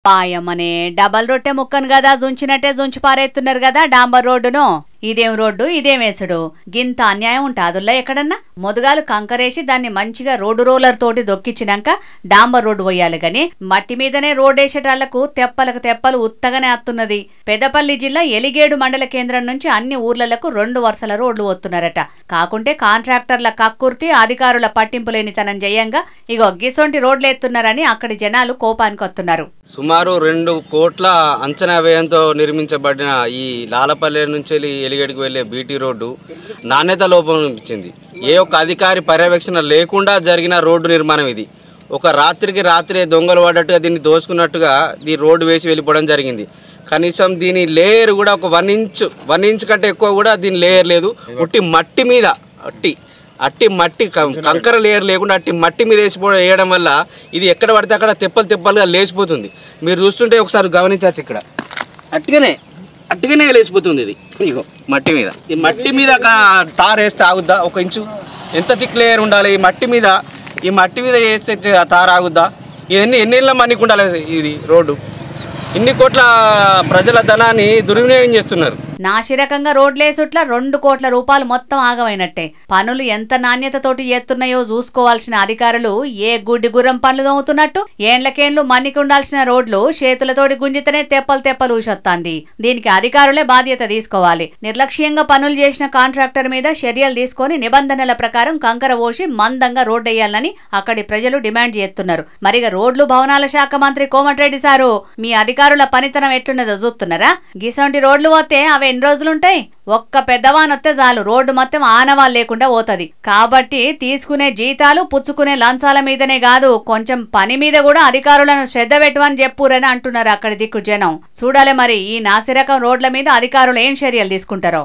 పాయమనే double రొట్టె ముక్కను గదా జుంచినట్టే జుంచి పారేస్తున్నారు గదా డాంబర్ రోడ్డును. ఇదేం రోడ్డు ఇదేం వేసుడు, గింత అన్యాయం ఉంటాదుల్లా ఎక్కడన్నా. మొదగాలు కంకరేసి దాన్ని మంచిగా రోడ్డు రోలర్ తోటి దొక్కిచ్చినాక డాంబర్ రోడ్డు పోయాలి గాని మట్టి మీదనే రోడ్డేసేటాళ్లకు తెప్పలకు తెప్పలు ఉత్తగానే అత్తున్నది. పెద్దపల్లి జిల్లా ఎలిగేడు మండల కేంద్రం నుంచి అన్ని ఊర్లకు 2 వరుసల రోడ్లు వస్తున్నారట. కాకుంటే కాంట్రాక్టర్ల కక్కుర్తి అధికారుల పట్టింపులేనితనం జయంగా ఇగో గిసొంటి రోడ్లు ఎత్తున్నారని అక్కడి జనాలు కోపానికి వస్తున్నారు. సుమారు 2 కోట్ల అంచనా వ్యయంతో నిర్మించబడిన ఈ లాలపల్లె నుంచి ఎలిగేడికి వెళ్లే బీటీ రోడ్డు నాణ్యత లోపం అనిపించింది. ఏ ఒక్క అధికారి పర్యవేక్షణ లేకుండా జరిగిన రోడ్డు నిర్మాణం ఇది. ఒక రాత్రికి రాత్రే దొంగలు పడ్డట్టుగా దీన్ని దోచుకున్నట్టుగా ఈ రోడ్డు వేసి వెళ్ళిపోవడం జరిగింది. కనీసం దీని లేయర్ కూడా ఒక 1 ఇంచ్ కంటే ఎక్కువ కూడా దీని లేయర్ లేదు. ఉట్టి మట్టి మీద అట్టి మట్టి కంకర లేయర్ లేకుండా అట్టి మట్టి మీద వేయడం వల్ల ఇది ఎక్కడ పడితే అక్కడ తెప్పలుగా లేచిపోతుంది. మీరు చూస్తుంటే ఒకసారి గమనించవచ్చు. ఇక్కడ అట్టుగానే లేచిపోతుంది ఇది. ఇగో మట్టి మీద, ఈ మట్టి మీద తారు వేస్తే ఆగుద్దా? 1 ఇంచు ఎంత థిక్ లేయర్ ఉండాలి ఈ మట్టి మీద వేస్తే తారు ఆగుద్దా? ఇవన్నీ ఎన్నేళ్ళ మనికి ఉండాలి ఇది రోడ్డు. ఇన్ని కోట్ల ప్రజల ధనాన్ని దుర్వినియోగం చేస్తున్నారు. నాశరకంగా రోడ్లేసుట్ల 2 కోట్ల రూపాయలు మొత్తం ఆగమైనట్టే. పనులు ఎంత నాణ్యతతోటి చేస్తున్నాయో చూసుకోవాల్సిన అధికారులు ఏ గుడ్డి గుర్రం పనులు దోముతున్నట్టు ఏండ్లకేండ్లు మన్నికి ఉండాల్సిన రోడ్లు చేతులతోటి గుంజితేనే తెప్పలు ఊసొత్తాంది. దీనికి అధికారులే బాధ్యత తీసుకోవాలి. నిర్లక్ష్యంగా పనులు చేసిన కాంట్రాక్టర్ మీద చర్యలు తీసుకొని నిబంధనల ప్రకారం కంకర పోసి మందంగా రోడ్డెయ్యాలని అక్కడి ప్రజలు డిమాండ్ చేస్తున్నారు. మరిగా రోడ్లు భవనాల శాఖ మంత్రి కోమటిరెడ్డి సారు మీ అధికారుల పనితనం ఎట్లున్నదో చూస్తున్నారా? గిసంటి రోడ్లు పోతే అవి ఎన్ని రోజులుంటాయి? ఒక్క పెద్దవానొత్తే చాలు రోడ్డు మొత్తం ఆనవాళ్ళు లేకుండా పోతది. కాబట్టి తీసుకునే జీతాలు పుచ్చుకునే లంచాల మీదనే కాదు కొంచెం పని మీద కూడా అధికారులను శ్రద్ధ పెట్టమని చెప్పురని అంటున్నారు అక్కడి దిక్కు జనం. చూడాలి మరి ఈ నాసిరకం రోడ్ల మీద అధికారులు ఏం చర్యలు తీసుకుంటారో.